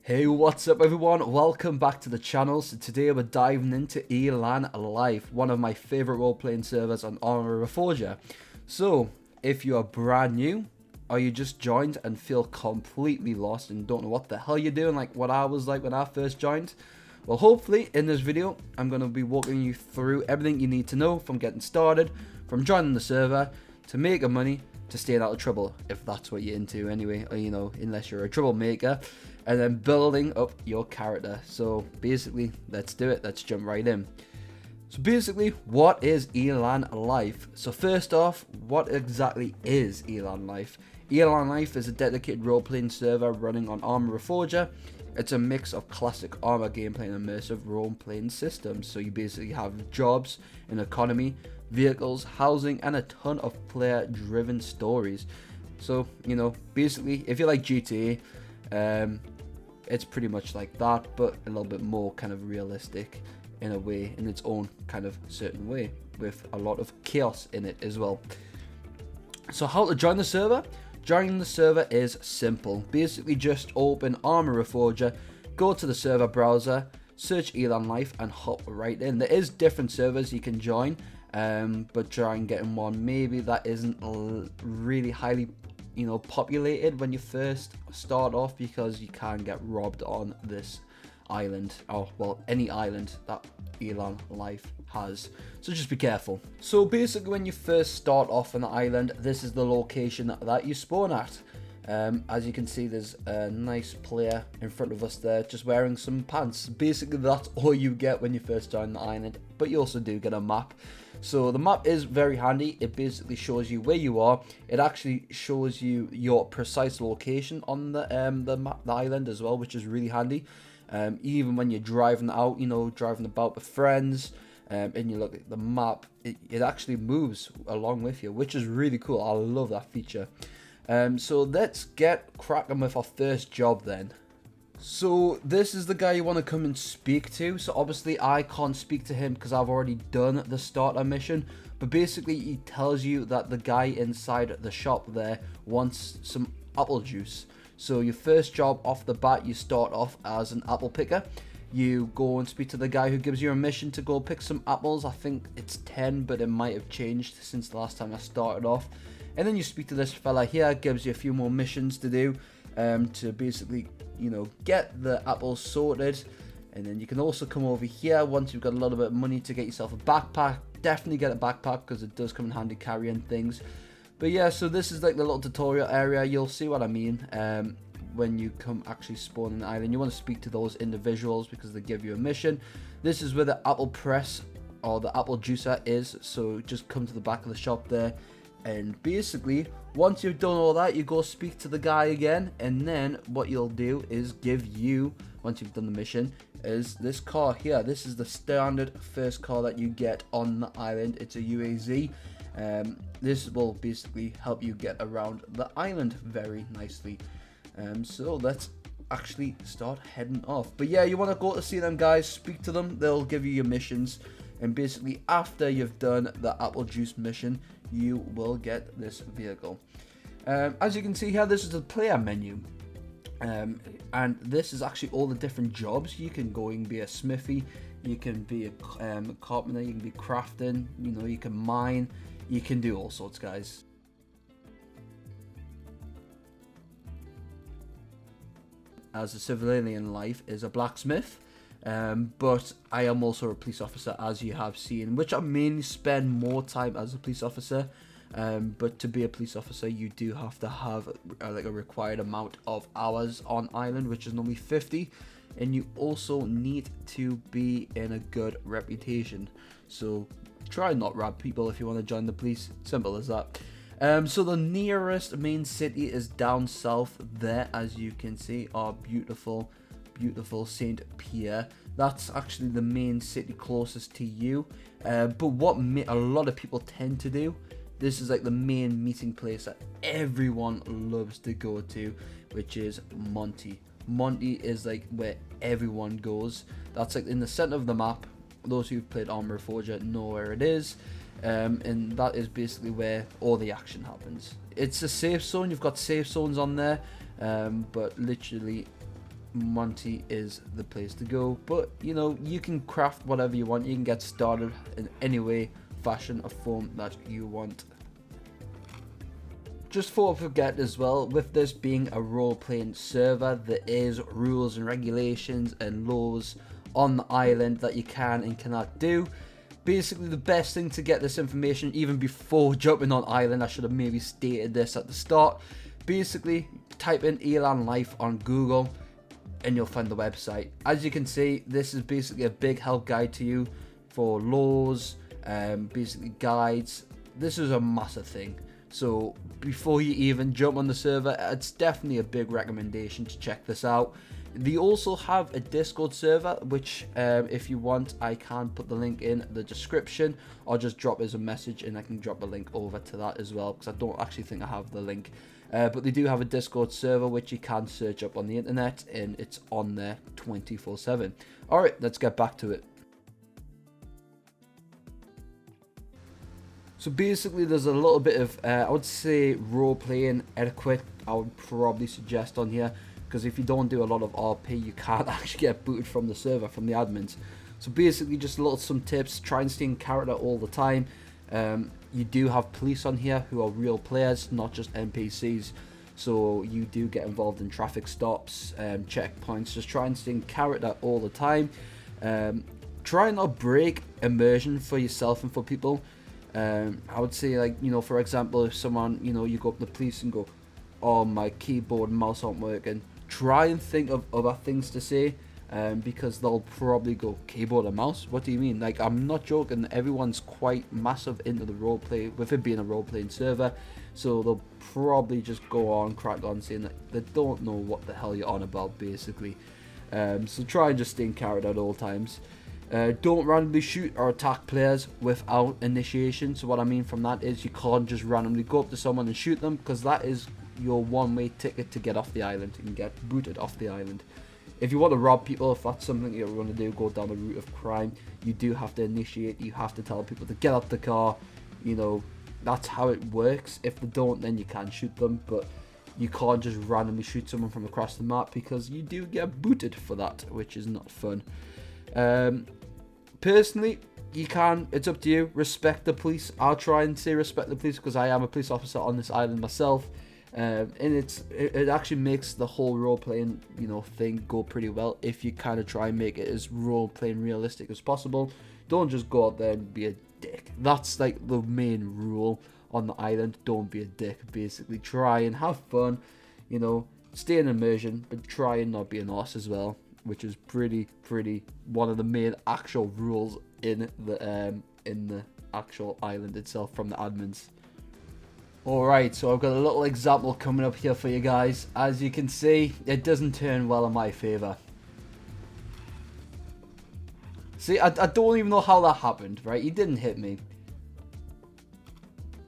Hey, what's up everyone? Welcome back to the channel. So today we're diving into Elan Life, one of my favorite role-playing servers on Arma Reforger. So, if you are brand new, or you just joined and feel completely lost and don't know what the hell you're doing, like what I was like when I first joined, well, hopefully in this video, I'm going to be walking you through everything you need to know from getting started, from joining the server, to making money, to staying out of trouble, if that's what you're into anyway, or, you know, unless you're a troublemaker, and then building up your character. So basically, let's do it. Let's jump right in. So basically, what is Elan Life? So first off, what exactly is Elan Life? Elan Life is a dedicated role-playing server running on Arma Reforger. It's a mix of classic Arma gameplay and immersive role-playing systems. So you basically have jobs, an economy, vehicles, housing, and a ton of player-driven stories. So, you know, basically, if you like GTA, it's pretty much like that, but a little bit more kind of realistic in a way, in its own kind of certain way, with a lot of chaos in it as well. So how to join the server? Joining the server is simple. Basically just open Arma Reforger, go to the server browser, search Elan Life and hop right in. There is different servers you can join, but try and get in one maybe that isn't really highly populated when you first start off, because you can get robbed on this island, or well, any island that Elan Life has, so just be careful. So basically, when you first start off on the island, this is the location that you spawn at. As you can see, there's a nice player in front of us there just wearing some pants. Basically, that's all you get when you first join the island, but you also do get a map. So the map is very handy. It basically shows you where you are. It actually shows you your precise location on the island as well, which is really handy. Even when you're driving out, driving about with friends, and you look at the map, it actually moves along with you, which is really cool. I love that feature. So let's get cracking with our first job then. So this is the guy you want to come and speak to. So obviously I can't speak to him because I've already done the starter mission, but basically he tells you that the guy inside the shop there wants some apple juice. So your first job off the bat, you start off as an apple picker. You go and speak to the guy who gives you a mission to go pick some apples. I think it's 10, but it might have changed since the last time I started off. And then you speak to this fella here, gives you a few more missions to do, to basically, get the apples sorted. And then you can also come over here once you've got a little bit of money to get yourself a backpack. Definitely get a backpack because it does come in handy carrying things. But yeah, so this is like the little tutorial area. You'll see what I mean when you come actually spawn on the island. You want to speak to those individuals because they give you a mission. This is where the apple press or the apple juicer is. So just come to the back of the shop there. And basically, once you've done all that, you go speak to the guy again. And then what you'll do is give you, once you've done the mission, is this car here. This is the standard first car that you get on the island. It's a UAZ. This will basically help you get around the island very nicely. So let's actually start heading off. But yeah, you want to go to see them guys, speak to them. They'll give you your missions. And basically, after you've done the apple juice mission, you will get this vehicle. As you can see here, this is the player menu. And this is actually all the different jobs. You can go and be a smithy, you can be a carpenter, you can be crafting, you can mine, you can do all sorts, guys. As a civilian life is a blacksmith. But I am also a police officer, as you have seen, which I mainly spend more time as a police officer. But to be a police officer, you do have to have like a required amount of hours on island, which is normally 50. And you also need to be in a good reputation. So try not rob people if you want to join the police. Simple as that. So the nearest main city is down south there, as you can see, our beautiful St. Pierre. That's actually the main city closest to you. But what a lot of people tend to do, this is like the main meeting place that everyone loves to go to, which is Monty. Monty is like where everyone goes. That's like in the center of the map. Those who've played Arma Reforger know where it is. And that is basically where all the action happens. It's a safe zone. You've got safe zones on there, but literally Monty is the place to go. But you know, you can craft whatever you want. You can get started in any way, fashion, or form that you want. Just before I forget as well, with this being a role-playing server, there is rules and regulations and laws on the island that you can and cannot do. Basically, the best thing to get this information, even before jumping on island, I should have maybe stated this at the start. Basically, type in Elan Life on Google and you'll find the website. As you can see, this is basically a big help guide to you for laws, basically guides. This is a massive thing. So before you even jump on the server, it's definitely a big recommendation to check this out. They also have a Discord server, which if you want, I can put the link in the description, or just drop as a message and I can drop a link over to that as well, because I don't actually think I have the link. But they do have a Discord server which you can search up on the internet, and it's on there 24/7. Alright, let's get back to it. So basically there's a little bit of, I would say, role-playing etiquette I would probably suggest on here, because if you don't do a lot of RP, you can't actually get booted from the server, from the admins. So basically just some tips, try and stay in character all the time. You do have police on here who are real players, not just NPCs. So you do get involved in traffic stops, checkpoints, just try and stay in character all the time. Try and not break immersion for yourself and for people. I would say, like, you know, for example, if someone, you know, you go up to the police and go, oh, my keyboard and mouse aren't working, try and think of other things to say, because they'll probably go, keyboard and mouse? What do you mean? Like, I'm not joking, everyone's quite massive into the roleplay, with it being a role-playing server, so they'll probably just go on, crack on, saying that they don't know what the hell you're on about, basically. So try and just stay in character at all times. Don't randomly shoot or attack players without initiation. So what I mean from that is you can't just randomly go up to someone and shoot them, because that is your one-way ticket to get off the island and get booted off the island. If you want to rob people, if that's something you're going to do, go down the route of crime, you do have to initiate, you have to tell people to get out the car, you know, that's how it works. If they don't, then you can shoot them, but you can't just randomly shoot someone from across the map, because you do get booted for that, which is not fun. Personally, you can, it's up to you, respect the police. I'll try and say respect the police, because I am a police officer on this island myself, and it actually makes the whole role-playing, you know, thing go pretty well if you kind of try and make it as role-playing realistic as possible. Don't just go out there and be a dick. That's like the main rule on the island. Don't be a dick, basically. Try and have fun, you know, stay in immersion, but try and not be an arse as well, which is pretty one of the main actual rules in the actual island itself from the admins. Alright, so I've got a little example coming up here for you guys. As you can see, it doesn't turn well in my favour. See, I don't even know how that happened, right? He didn't hit me.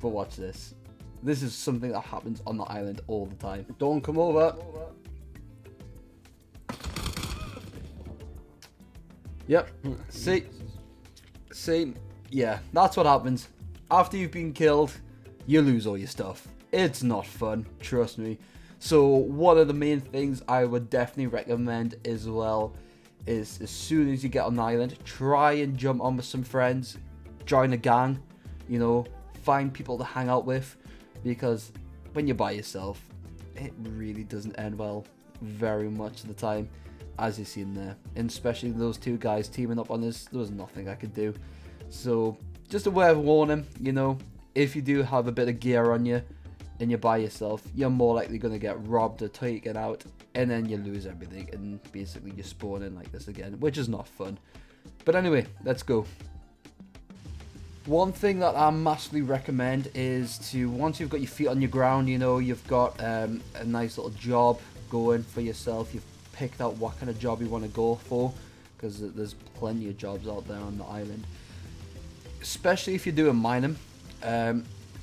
But watch this. This is something that happens on the island all the time. Don't come over. Yep. See, yeah, that's what happens. After you've been killed, you lose all your stuff. It's not fun, trust me. So one of the main things I would definitely recommend as well is, as soon as you get on the island, try and jump on with some friends, join a gang, you know, find people to hang out with, because when you're by yourself, it really doesn't end well very much of the time, as you've seen there. And especially those two guys teaming up on this, there was nothing I could do. So just a word of warning, you know, if you do have a bit of gear on you and you're by yourself, you're more likely going to get robbed or taken out, and then you lose everything and basically you spawn in like this again, which is not fun. But anyway, let's go. One thing that I massively recommend is to, once you've got your feet on your ground, you know, you've got a nice little job going for yourself, you've picked out what kind of job you want to go for, because there's plenty of jobs out there on the island. Especially if you're doing mining,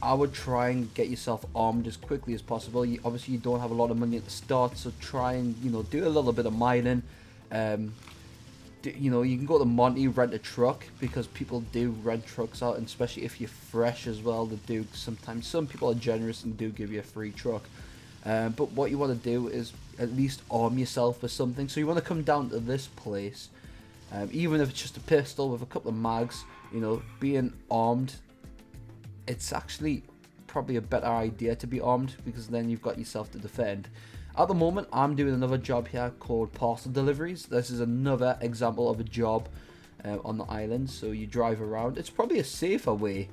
I would try and get yourself armed as quickly as possible. Obviously you don't have a lot of money at the start, so try and, you know, do a little bit of mining. You know, you can go to Monty, rent a truck, because people do rent trucks out, and especially if you're fresh as well, they do sometimes. Some people are generous and do give you a free truck. But what you want to do is, at least arm yourself with something. So you want to come down to this place, even if it's just a pistol with a couple of mags, you know, being armed, it's actually probably a better idea to be armed, because then you've got yourself to defend. At the moment, I'm doing another job here called parcel deliveries. This is another example of a job on the island. So you drive around. It's probably a safer way,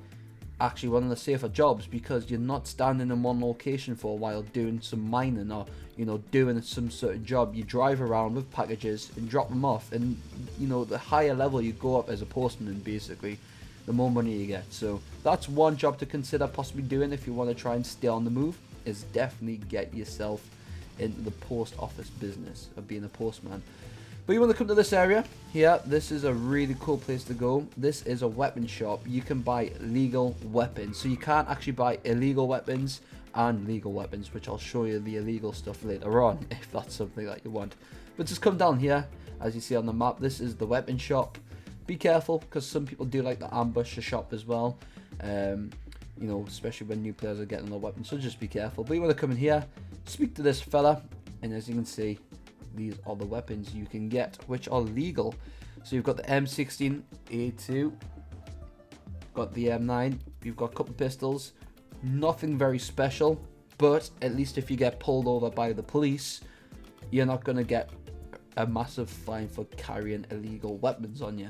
actually one of the safer jobs, because you're not standing in one location for a while doing some mining or, you know, doing some certain job. You drive around with packages and drop them off, and, you know, the higher level you go up as a postman, basically, the more money you get. So that's one job to consider possibly doing if you want to try and stay on the move, is definitely get yourself into the post office business of being a postman. But you want to come to this area here. This is a really cool place to go. This is a weapon shop. You can buy legal weapons. So you can't actually buy illegal weapons and legal weapons, which I'll show you the illegal stuff later on if that's something that you want. But just come down here, as you see on the map. This is the weapon shop. Be careful, because some people do like to ambush the shop as well. You know, especially when new players are getting their weapons. So just be careful. But you want to come in here, speak to this fella, and as you can see, these are the weapons you can get, which are legal. So you've got the M16A2, got the M9, you've got a couple of pistols, nothing very special, but at least if you get pulled over by the police, you're not going to get a massive fine for carrying illegal weapons on you.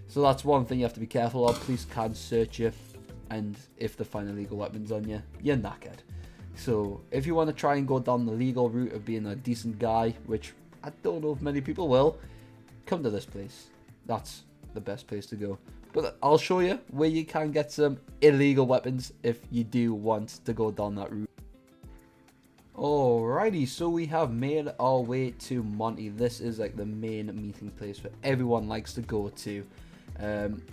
So that's one thing you have to be careful of. Police can search you, and if they find illegal weapons on you, you're knackered. So if you want to try and go down the legal route of being a decent guy, which I don't know if many people will, come to this place. That's the best place to go. But I'll show you where you can get some illegal weapons if you do want to go down that route. Alrighty, so we have made our way to Monty. This is like the main meeting place where everyone likes to go to.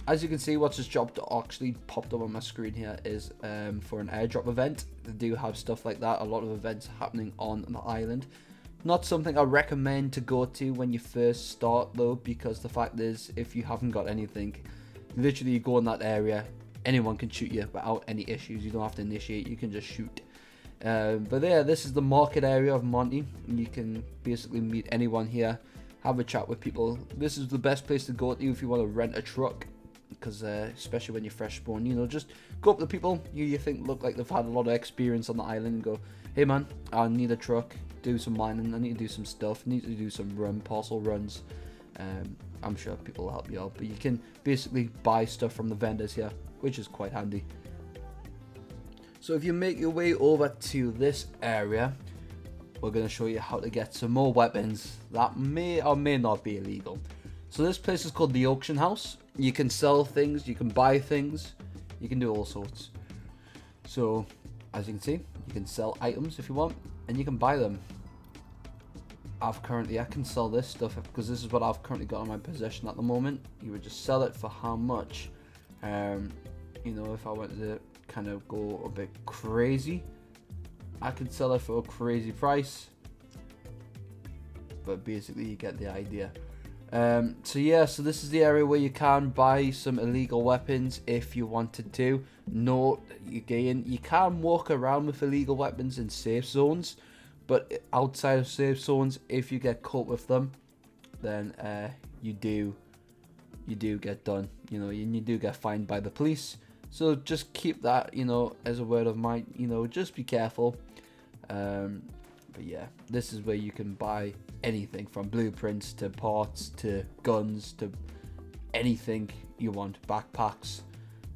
As you can see, what's just actually popped up on my screen here is for an airdrop event. They do have stuff like that. A lot of events happening on the island. Not something I recommend to go to when you first start though, because the fact is, if you haven't got anything, literally you go in that area, anyone can shoot you without any issues. You don't have to initiate, you can just shoot. But yeah, this is the market area of Monty. You can basically meet anyone here, have a chat with people. This is the best place to go to if you want to rent a truck, because especially when you're fresh spawn, you know, just go up to people you think look like they've had a lot of experience on the island and go, hey man, I need a truck, do some mining, I need to do some stuff, I need to do some parcel runs. I'm sure people will help you out, but you can basically buy stuff from the vendors here, which is quite handy. So if you make your way over to this area, we're going to show you how to get some more weapons that may or may not be illegal. So this place is called the auction house. You can sell things, you can buy things, you can do all sorts. So as you can see, you can sell items if you want, and you can buy them. I can sell this stuff because this is what I've currently got in my possession at the moment. You would just sell it for how much? You know, if I wanted to kind of go a bit crazy, I could sell it for a crazy price, but basically you get the idea. So yeah, so this is the area where you can buy some illegal weapons if you wanted to. Note again, you can walk around with illegal weapons in safe zones, but outside of safe zones, if you get caught with them, then you do get done. You know, you do get fined by the police. So just keep that, you know, as a word of mine. You know, just be careful. But yeah, this is where you can buy anything from blueprints to parts to guns to anything you want, backpacks.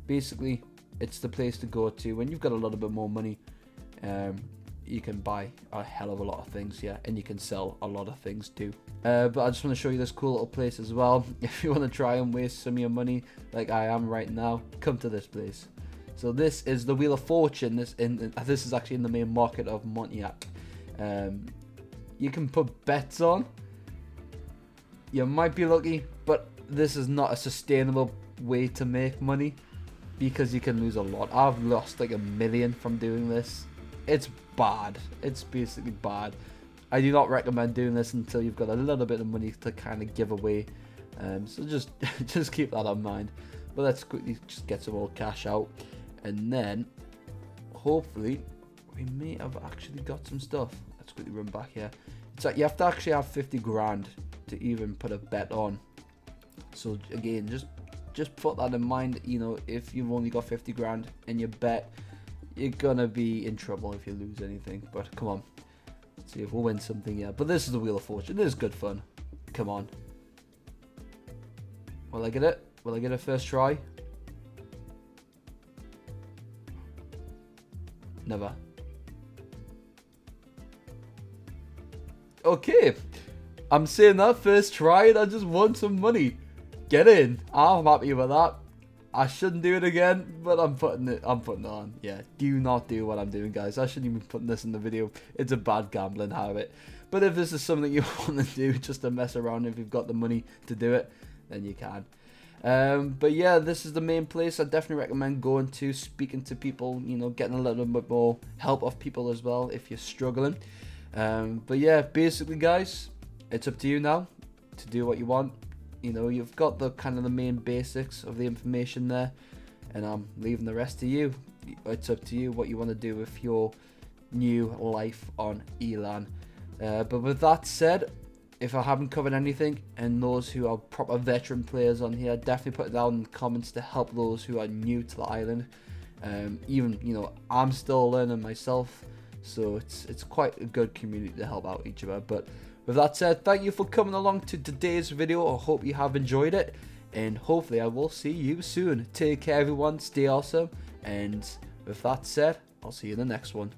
Basically, it's the place to go to when you've got a little bit more money. You can buy a hell of a lot of things here, and you can sell a lot of things too. But I just want to show you this cool little place as well. If you want to try and waste some of your money like I am right now, come to this place. So this is the Wheel of Fortune. This is actually in the main market of Montiac. You can put bets on. You might be lucky, but this is not a sustainable way to make money because you can lose a lot. I've lost like $1 million from doing this. It's bad. It's basically bad. I do not recommend doing this until you've got a little bit of money to kind of give away. So just keep that in mind. But let's quickly just get some more cash out, and then hopefully we may have actually got some stuff. Let's quickly run back here. So you have to actually have 50 grand to even put a bet on. So again, just put that in mind. You know, if you've only got 50 grand in your bet, you're gonna be in trouble if you lose anything. But come on, let's see if we'll win something. Yeah, but this is the Wheel of Fortune. This is good fun. Come on. Will I get it? Will I get it first try? Never. Okay, I'm saying that first try and I just won some money. Get in. I'm happy with that. I shouldn't do it again, but I'm putting it on. Yeah, do not do what I'm doing, guys. I shouldn't even be putting this in the video. It's a bad gambling habit. But if this is something you want to do just to mess around, if you've got the money to do it, then you can. But yeah, this is the main place I definitely recommend going to, speaking to people, you know, getting a little bit more help off people as well if you're struggling. But yeah, basically guys, it's up to you now to do what you want. You know, you've got the kind of the main basics of the information there, and I'm leaving the rest to you. It's up to you what you want to do with your new life on Elan. But with that said, if I haven't covered anything, and those who are proper veteran players on here, definitely put it down in the comments to help those who are new to the island. Even, you know, I'm still learning myself, so it's quite a good community to help out each other. But with that said, thank you for coming along to today's video. I hope you have enjoyed it, and hopefully I will see you soon. Take care everyone, stay awesome, and with that said, I'll see you in the next one.